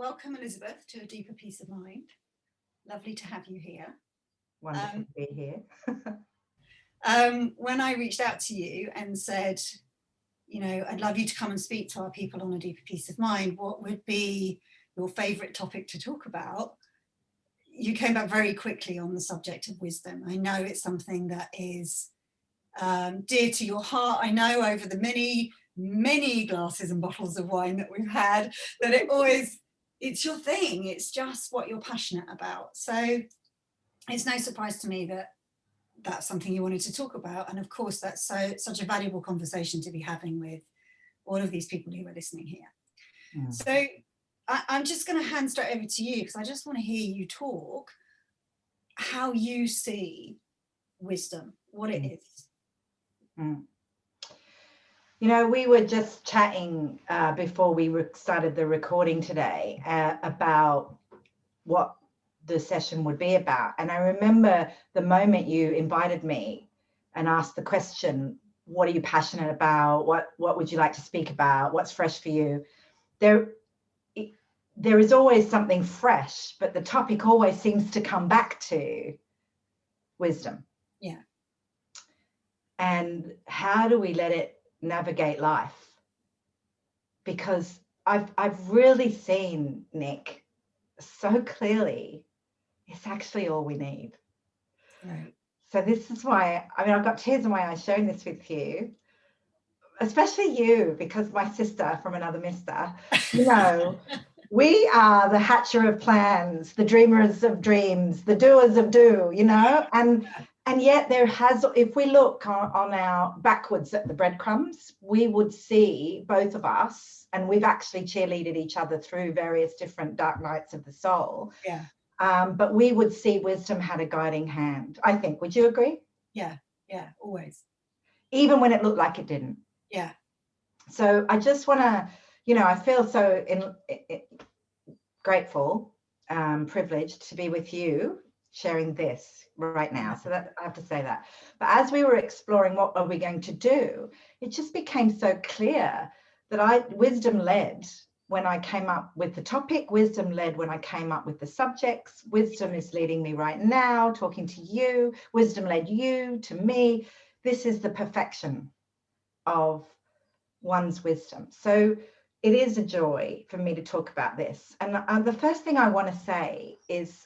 Welcome, Elizabeth, to A Deeper Peace of Mind. Lovely to have you here. Wonderful to be here. When I reached out to you and said, I'd love you to come and speak to our people on A Deeper Peace of Mind, what would be your favourite topic to talk about? You came back very quickly on the subject of wisdom. I know it's something that is dear to your heart. I know over the many glasses and bottles of wine that we've had, that it's your thing. It's just what you're passionate about. So it's no surprise to me that that's something you wanted to talk about. And of course, that's such a valuable conversation to be having with all of these people who are listening here. So I'm just going to hand straight over to you, because I just want to hear you talk how you see wisdom, what it is. You know, we were just chatting before we started the recording today about what the session would be about. And I remember the moment you invited me and asked the question, what are you passionate about? What would you like to speak about? What's fresh for you? There is always something fresh, but the topic always seems to come back to wisdom. Yeah. And how do we let it navigate life? Because I've really seen, Nick, so clearly, it's actually all we need. Right. So this is why, I've got tears in my eyes sharing this with you, especially you, because my sister from another mister, we are the hatcher of plans, the dreamers of dreams, the doers of do, and yet if we look on our backwards at the breadcrumbs, we would see both of us, and we've actually cheerleaded each other through various different dark nights of the soul. Yeah. But we would see wisdom had a guiding hand, I think. Would you agree? Yeah, always. Even when it looked like it didn't. Yeah. So I just want to, I feel so grateful, privileged to be with you sharing this right now. So that I have to say that. But as we were exploring what are we going to do, it just became so clear that wisdom led when I came up with the topic, wisdom led when I came up with the subjects, wisdom is leading me right now, talking to you, wisdom led you to me. This is the perfection of one's wisdom. So it is a joy for me to talk about this. And the first thing I want to say is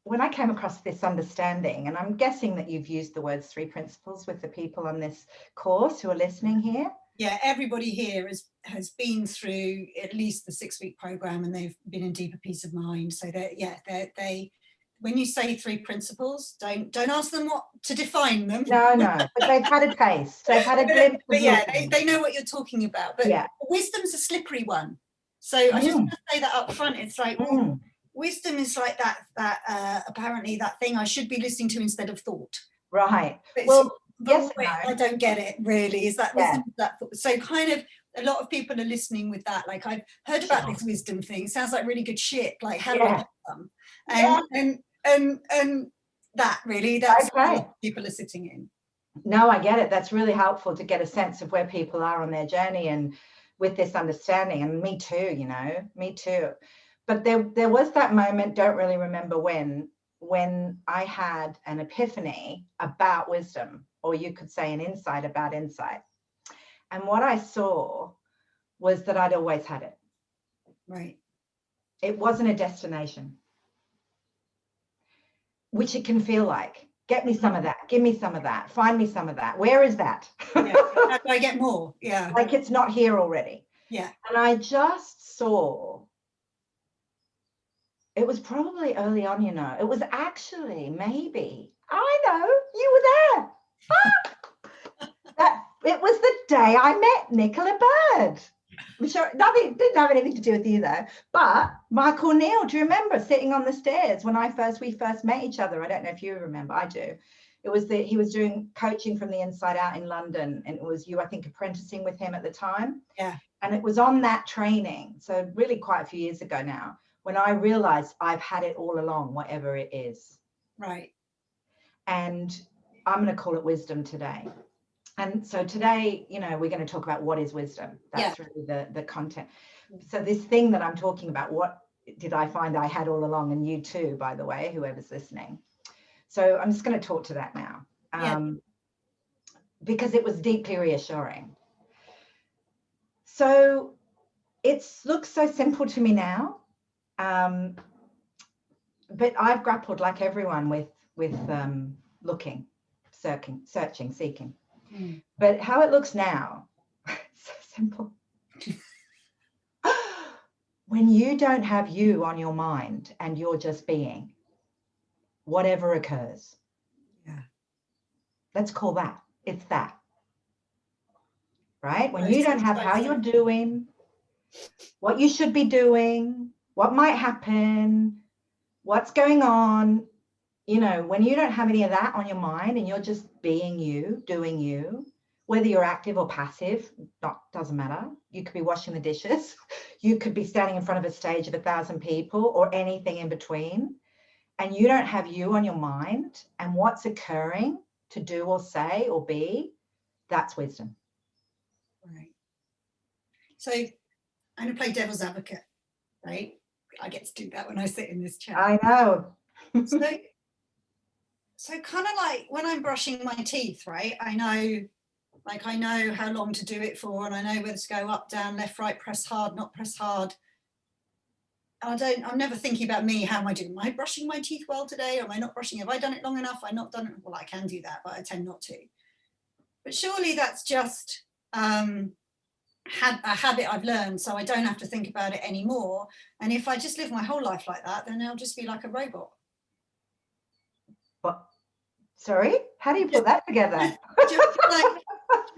when I came across this understanding, and I'm guessing that you've used the words 3 principles with the people on this course who are listening here. Yeah, everybody here has been through at least the 6-week program, and they've been in Deeper Peace of Mind. So they when you say 3 principles, don't ask them what to define them. No, but they've had a taste. They've had a glimpse. But yeah, they know what you're talking about. But yeah, wisdom's a slippery one. So I just want to say that up front. It's like wisdom is like that apparently that thing I should be listening to instead of thought. Right. Well, yes, wait, I don't get it really. Is that wisdom? So kind of a lot of people are listening with that. Like, I've heard about this wisdom thing. It sounds like really good shit. Like, how do I get some? And that really, that's what people are sitting in. No, I get it. That's really helpful to get a sense of where people are on their journey and with this understanding. And me too, me too. But there was that moment, don't really remember when I had an epiphany about wisdom, or you could say an insight about insight. And what I saw was that I'd always had it. Right. It wasn't a destination, which it can feel like. Get me some of that. Give me some of that. Find me some of that. Where is that? How do I get more? Yeah. Like it's not here already. Yeah. And I just saw, it was probably early on, it was actually maybe, I know, you were there. It was the day I met Nicola Bird. I'm sure didn't have anything to do with you though, but Michael Neal, do you remember sitting on the stairs when we first met each other? I don't know if you remember, I do. It was he was doing coaching from the inside out in London, and it was you, I think, apprenticing with him at the time. Yeah. And it was on that training, so really quite a few years ago now, when I realized I've had it all along, whatever it is. Right. And I'm going to call it wisdom today. And so today, we're going to talk about what is wisdom. That's really the content. So this thing that I'm talking about, what did I find I had all along, and you too, by the way, whoever's listening. So I'm just going to talk to that now, because it was deeply reassuring. So it looks so simple to me now, but I've grappled like everyone with looking, searching, seeking. But how it looks now, it's so simple. When you don't have you on your mind and you're just being, whatever occurs. Yeah. Let's call that. It's that. Right? When you don't have how you're doing, what you should be doing, what might happen, what's going on, you know, when you don't have any of that on your mind and you're just being you, doing you, whether you're active or passive, doesn't matter. You could be washing the dishes. You could be standing in front of a stage of 1,000 people or anything in between. And you don't have you on your mind and what's occurring to do or say or be, that's wisdom. Right. So I'm going to play devil's advocate, right? I get to do that when I sit in this chair. I know. So kind of like when I'm brushing my teeth, right? I know how long to do it for, and I know whether to go up, down, left, right, press hard, not press hard. I'm never thinking about me. How am I doing? Am I brushing my teeth well today? Or am I not brushing? Have I done it long enough? I've not done it. Well, I can do that, but I tend not to. But surely that's just a habit I've learned, so I don't have to think about it anymore. And if I just live my whole life like that, then I'll just be like a robot. What? Sorry? How do you put that together?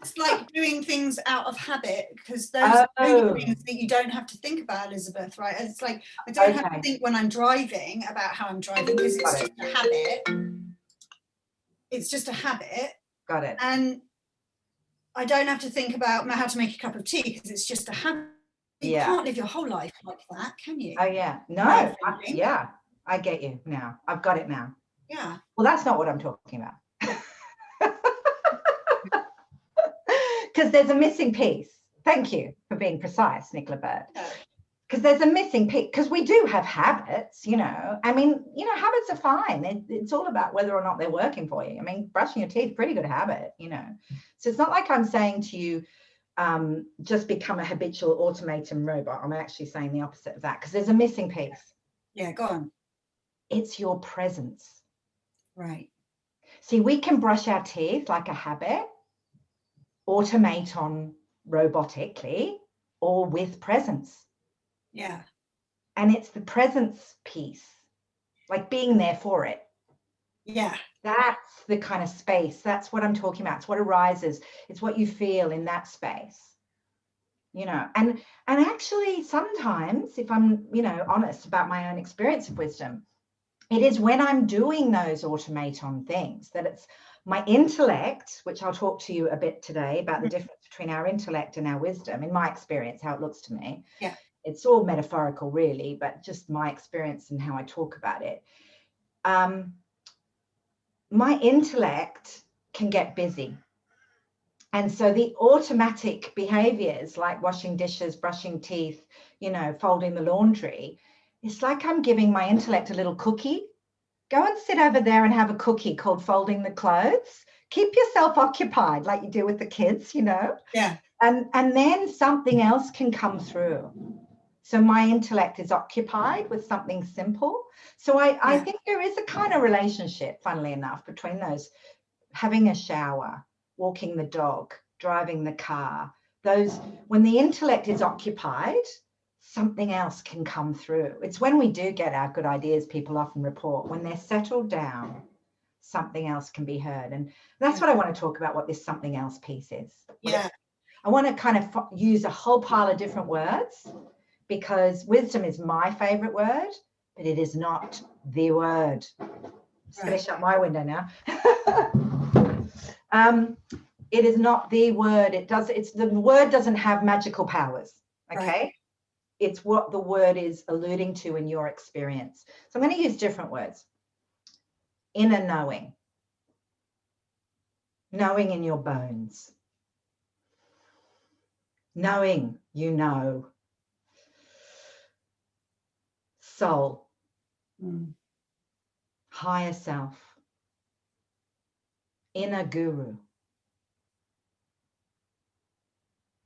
It's like doing things out of habit, because those are things that you don't have to think about, Elizabeth, right? It's like I don't have to think when I'm driving about how I'm driving, because it's just a habit. It's just a habit. Got it. And I don't have to think about how to make a cup of tea, because it's just a habit. You can't live your whole life like that, can you? Oh, yeah. No. Yeah. I get you now. I've got it now. Yeah. Well, that's not what I'm talking about. Because there's a missing piece. Thank you for being precise, Nicola Bird. Because there's a missing piece. Because we do have habits, you know. I mean, you know, habits are fine. It's all about whether or not they're working for you. I mean, brushing your teeth, pretty good habit, you know. So it's not like I'm saying to you, just become a habitual automaton robot. I'm actually saying the opposite of that, because there's a missing piece. Yeah, go on. It's your presence. Right. See, we can brush our teeth like a habit, automaton robotically, or with presence. Yeah. And it's the presence piece, like being there for it. Yeah. That's the kind of space. That's what I'm talking about. It's what arises. It's what you feel in that space. You know, and actually sometimes, if I'm, you know, honest about my own experience of wisdom, it is when I'm doing those automaton things that it's my intellect, which I'll talk to you a bit today about the difference between our intellect and our wisdom, in my experience, how it looks to me. Yeah. It's all metaphorical, really, but just my experience and how I talk about it. My intellect can get busy. And so the automatic behaviors like washing dishes, brushing teeth, you know, folding the laundry, it's like I'm giving my intellect a little cookie. Go and sit over there and have a cookie called folding the clothes. Keep yourself occupied like you do with the kids, you know. Yeah. And then something else can come through. So my intellect is occupied with something simple. So I think there is a kind of relationship, funnily enough, between those: having a shower, walking the dog, driving the car. Those, when the intellect is occupied, something else can come through. It's when we do get our good ideas, people often report, when they're settled down, something else can be heard. And that's what I want to talk about, what this something else piece is. Yeah. I want to kind of use a whole pile of different words, because wisdom is my favorite word, but it is not the word. Just going to shut my window now. It is not the word. The word doesn't have magical powers. Okay. Right. It's what the word is alluding to in your experience. So I'm going to use different words. Inner knowing. Knowing in your bones. Knowing you know. soul, Mm. higher self, inner guru,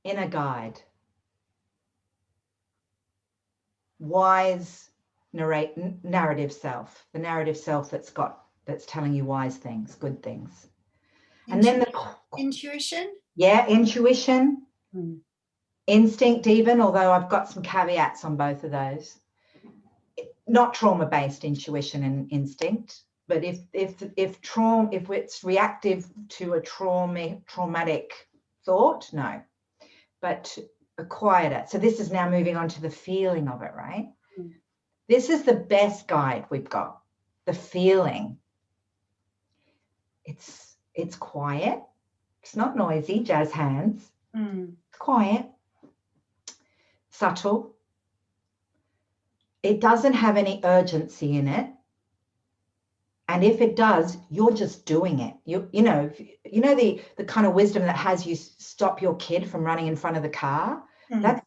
inner guide, wise narrative self, the narrative self that's telling you wise things, good things. And then intuition. Yeah, intuition, Mm. instinct even, although I've got some caveats on both of those. Not trauma-based intuition and instinct, but if it's reactive to a traumatic thought, no. But acquired it. So this is now moving on to the feeling of it, right? Mm. This is the best guide we've got. The feeling. It's quiet. It's not noisy, jazz hands. Mm. It's quiet. Subtle. It doesn't have any urgency in it. And if it does, you're just doing it. You know the kind of wisdom that has you stop your kid from running in front of the car. Mm.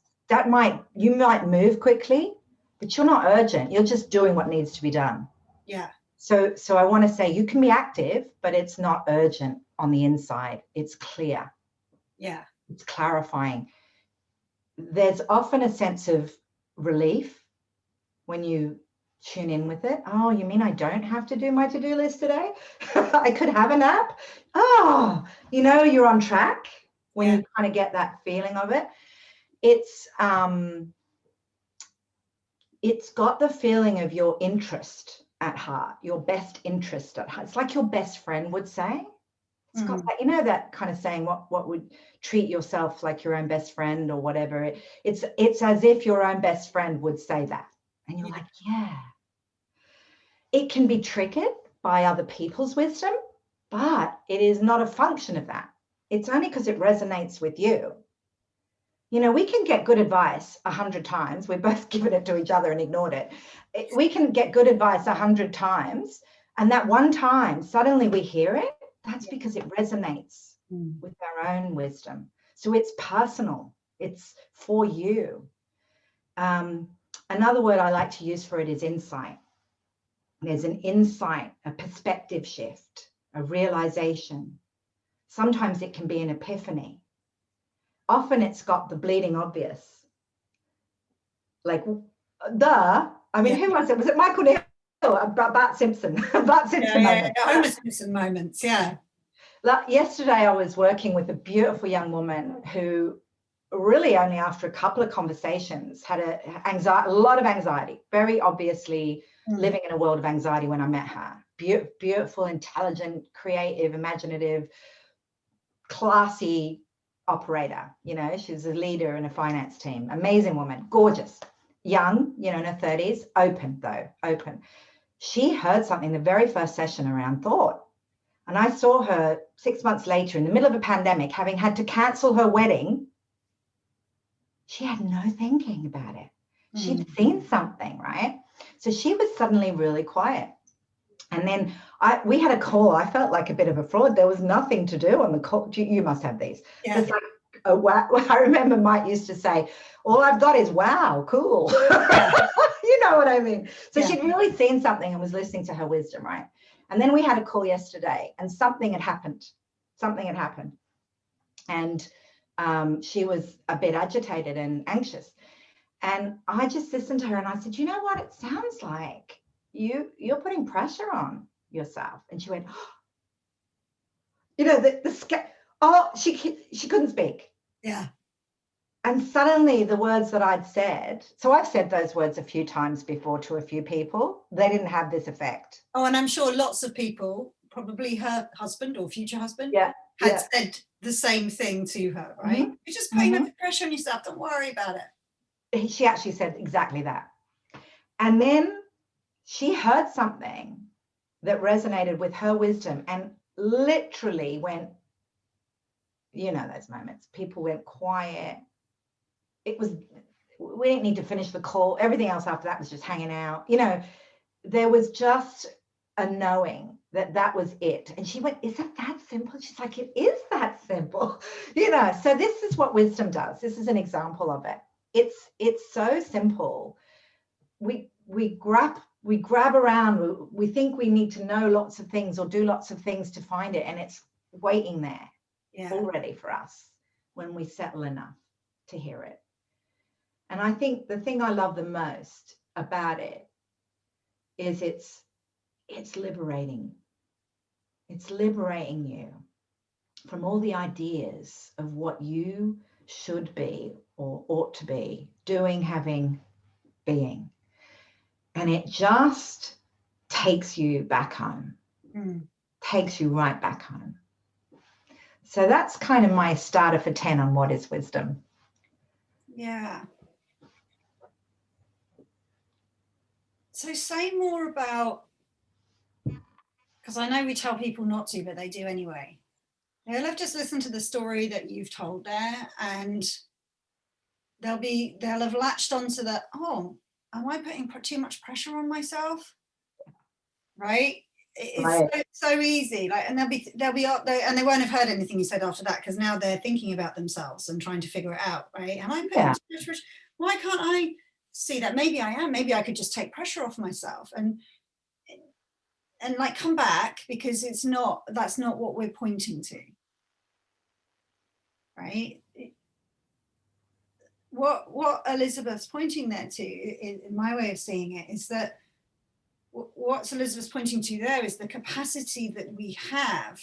You might move quickly, but you're not urgent. You're just doing what needs to be done. Yeah. So I want to say you can be active, but it's not urgent on the inside. It's clear. Yeah. It's clarifying. There's often a sense of relief when you tune in with it. Oh, you mean I don't have to do my to-do list today? I could have a nap. Oh, you're on track when you kind of get that feeling of it. It's got the feeling of your interest at heart, your best interest at heart. It's like your best friend would say. It's got that, that kind of saying, what would treat yourself like your own best friend or whatever. It's as if your own best friend would say that. And you're like, yeah. It can be triggered by other people's wisdom, but it is not a function of that. It's only because it resonates with you. We can get good advice 100 times. We've both given it to each other and ignored it. We can get good advice 100 times. And that one time, suddenly we hear it. That's because it resonates with our own wisdom. So it's personal. It's for you. Another word I like to use for it is insight. There's an insight, a perspective shift, a realization. Sometimes it can be an epiphany. Often it's got the bleeding obvious. Like, who was it? Was it Michael Neal? Bart Simpson. Bart Simpson moment. Homer Simpson moments, yeah. Yesterday I was working with a beautiful young woman who really only after a couple of conversations had a lot of anxiety, very obviously living in a world of anxiety when I met her. Beautiful, intelligent, creative, imaginative, classy operator. She's a leader in a finance team. Amazing woman, gorgeous, young, in her 30s, open. She heard something the very first session around thought. And I saw her 6 months later in the middle of a pandemic, having had to cancel her wedding. She had no thinking about it. She'd seen something, right? So she was suddenly really quiet. And then we had a call. I felt like a bit of a fraud. There was nothing to do on the call. You must have these. Yeah. It's like, oh, wow. I remember Mike used to say, all I've got is wow, cool. You know what I mean? So she'd really seen something and was listening to her wisdom, right? And then we had a call yesterday and something had happened. And she was a bit agitated and anxious. And I just listened to her and I said, you know what? It sounds like you're putting pressure on yourself. And she went, she couldn't speak. Yeah. And suddenly the words that I'd said, so I've said those words a few times before to a few people, they didn't have this effect. Oh, and I'm sure lots of people, probably her husband or future husband, had said the same thing to her, right? You're just putting the pressure on yourself, don't worry about it. She actually said exactly that. And then she heard something that resonated with her wisdom and literally went, those moments, people went quiet. We didn't need to finish the call. Everything else after that was just hanging out. There was just a knowing that was it. And she went, is it that simple? She's like, it is that simple. So this is what wisdom does. This is an example of it. It's so simple. we grab around, we think we need to know lots of things or do lots of things to find it, and it's waiting there already for us when we settle enough to hear it. And I think the thing I love the most about it is it's liberating. It's liberating you from all the ideas of what you should be or ought to be doing, having, being. And it just takes you back home, takes you right back home. So that's kind of my starter for 10 on what is wisdom. Yeah. So say more about, because I know we tell people not to, but they do anyway. They'll have just listened to the story that you've told there, and they'll have latched onto that, oh, am I putting too much pressure on myself? Right? It's so easy. Like, and they'll be up there, and they won't have heard anything you said after that, because now they're thinking about themselves and trying to figure it out, right? Am I putting too much pressure? Why can't I see that? Maybe I am. Maybe I could just take pressure off myself and like come back, because that's not what we're pointing to. Right? What Elizabeth's pointing there to, in my way of seeing it, is that what Elizabeth's pointing to there is the capacity that we have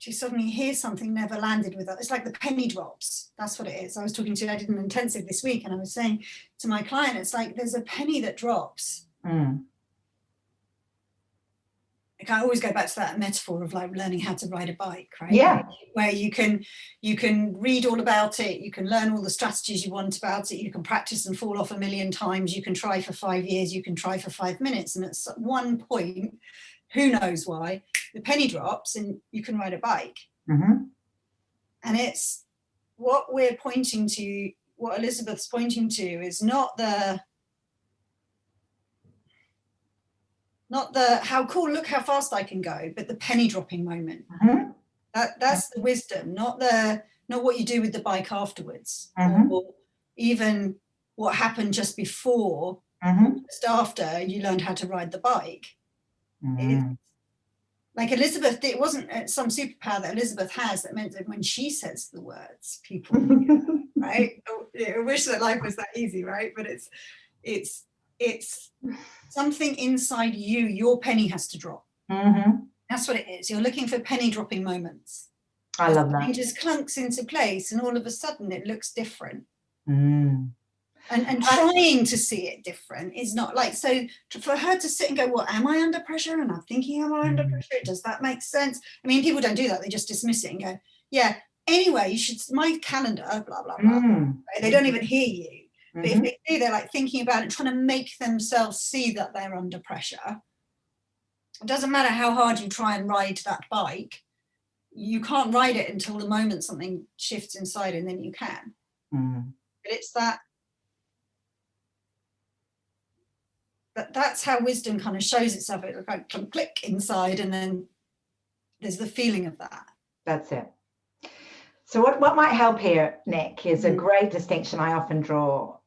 to suddenly hear something never landed with us. It's like the penny drops. That's what it is. I did an intensive this week, and I was saying to my client, it's like there's a penny that drops. Like, I always go back to that metaphor of like learning how to ride a bike, right? Yeah. Where you can read all about it, you can learn all the strategies you want about it, you can practice and fall off a million times, you can try for 5 years, you can try for 5 minutes, and at one point, who knows why, the penny drops and you can ride a bike. And it's what we're pointing to, what Elizabeth's pointing to is not the how cool, look how fast I can go, but the penny dropping moment. That's the wisdom, not what you do with the bike afterwards, or even what happened just before, just after you learned how to ride the bike. Like Elizabeth, it wasn't some superpower that Elizabeth has that meant that when she says the words, people hear, right? I wish that life was that easy, right? But it's something inside you, your penny has to drop. That's what it is. You're looking for penny dropping moments. I love that. It just clunks into place, and all of a sudden it looks different. And trying to see it different is not like, so for her to sit and go, well, am I under pressure? And I'm thinking, am I under pressure? Does that make sense? I mean, people don't do that. They just dismiss it and go, yeah, anyway, you should, my calendar, blah, blah, blah. Right? They don't even hear you. But if they do, they're like thinking about it, trying to make themselves see that they're under pressure. It doesn't matter how hard you try and ride that bike. You can't ride it until the moment something shifts inside, and then you can. But it's that's how wisdom kind of shows itself. It like click inside, and then there's the feeling of that. That's it. So what might help here, Nick, is a great distinction I often draw,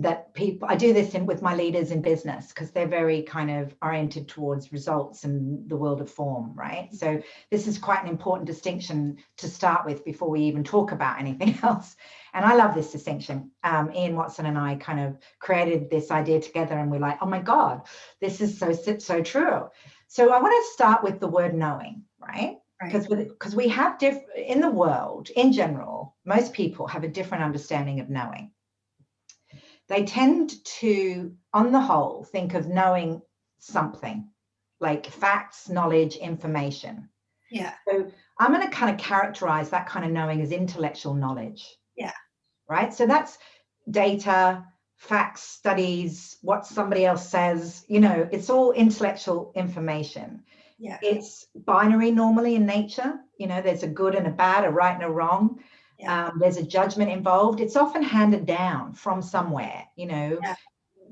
that people, I do this with my leaders in business, because they're very kind of oriented towards results and the world of form, right? So this is quite an important distinction to start with before we even talk about anything else. And I love this distinction. Ian Watson and I kind of created this idea together, and we're like, oh my God, this is so true. So I want to start with the word knowing, right? Because we have in the world in general, most people have a different understanding of knowing. They tend to, on the whole, think of knowing something like facts, knowledge, information. Yeah. So I'm going to kind of characterize that kind of knowing as intellectual knowledge. Yeah. Right. So that's data, facts, studies, what somebody else says, it's all intellectual information. Yeah. It's binary normally in nature. There's a good and a bad, a right and a wrong. Yeah. There's a judgment involved. It's often handed down from somewhere,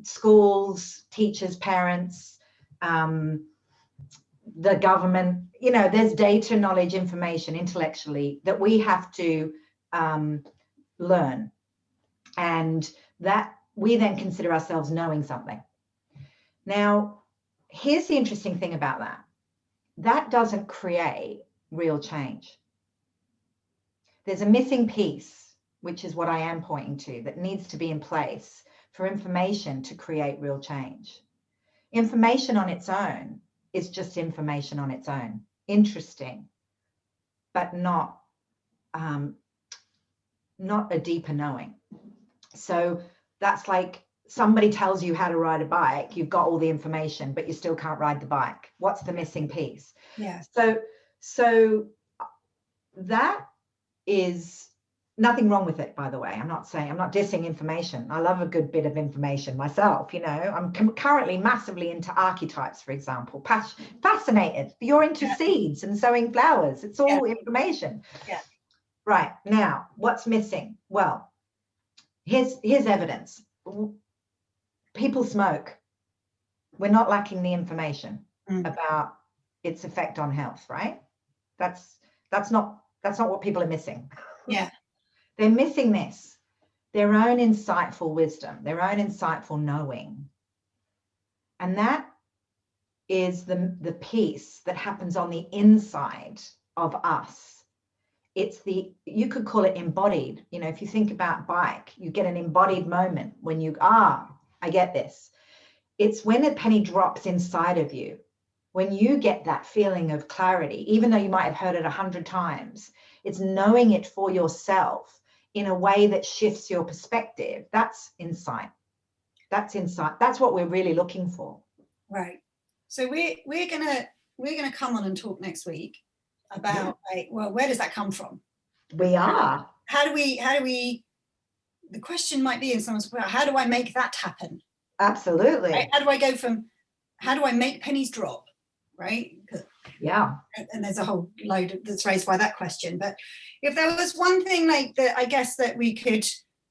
schools, teachers, parents, the government, there's data, knowledge, information intellectually that we have to learn. And that we then consider ourselves knowing something. Now, here's the interesting thing about that. That doesn't create real change. There's a missing piece, which is what I am pointing to, that needs to be in place for information to create real change. Information on its own is just information on its own. Interesting, but not a deeper knowing. So that's like somebody tells you how to ride a bike, you've got all the information, but you still can't ride the bike. What's the missing piece? Yeah. So that is nothing wrong with it, by the way. I'm not dissing information. I love a good bit of information myself. You know, I'm currently massively into archetypes, for example, fascinated. You're into seeds and sowing flowers. It's all information. Yeah. Right. Now, what's missing? Well, here's evidence. People smoke. We're not lacking the information about its effect on health, right? That's not what people are missing. Yeah. They're missing this, their own insightful wisdom, their own insightful knowing. And that is the piece that happens on the inside of us. You could call it embodied. You know, if you think about bike, you get an embodied moment when you, I get this. It's when a penny drops inside of you, when you get that feeling of clarity, even though you might have heard it 100 times, it's knowing it for yourself in a way that shifts your perspective. That's insight. That's insight. That's what we're really looking for. Right. So we're gonna come on and talk next week about where does that come from? We are. How do we? The question might be in someone's, well, how do I make that happen? Absolutely. Right? How do I make pennies drop? Right? Yeah. And there's a whole load that's raised by that question. But if there was one thing like that, I guess that we could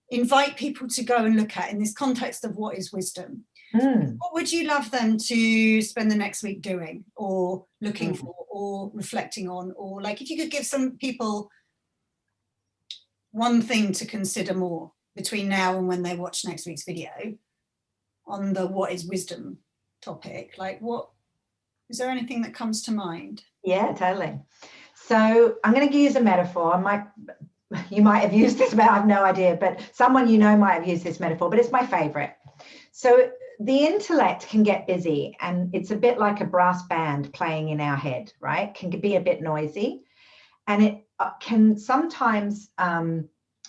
invite people to go and look at in this context of what is wisdom, what would you love them to spend the next week doing or looking for or reflecting on? Or like if you could give some people one thing to consider more between now and when they watch next week's video on the what is wisdom topic, like what, is there anything that comes to mind? Yeah, totally. So I'm going to use a metaphor. You might have used this, but I have no idea, but someone you know might have used this metaphor, but it's my favorite. So the intellect can get busy, and it's a bit like a brass band playing in our head, right? Can be a bit noisy, and it can sometimes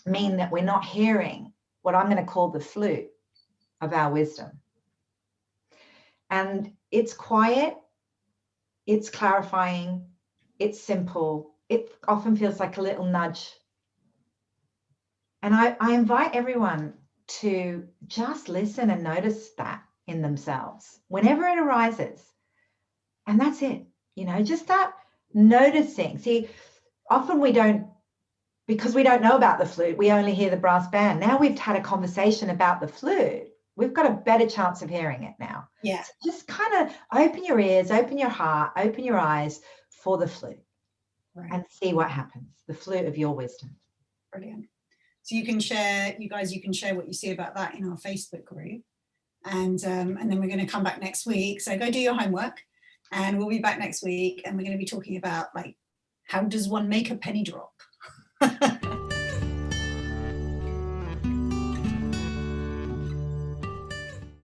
mean that we're not hearing what I'm going to call the flute of our wisdom. And it's quiet, it's clarifying, it's simple, it often feels like a little nudge. And I invite everyone to just listen and notice that in themselves whenever it arises. And that's it, you know, just that noticing. See, often because we don't know about the flute, we only hear the brass band. Now we've had a conversation about the flute, we've got a better chance of hearing it now. Yeah. So just kind of open your ears, open your heart, open your eyes for the flute, and see what happens, the flute of your wisdom. Brilliant. So you guys can share what you see about that in our Facebook group. And then we're going to come back next week. So go do your homework, and we'll be back next week, and we're going to be talking about like, how does one make a penny drop?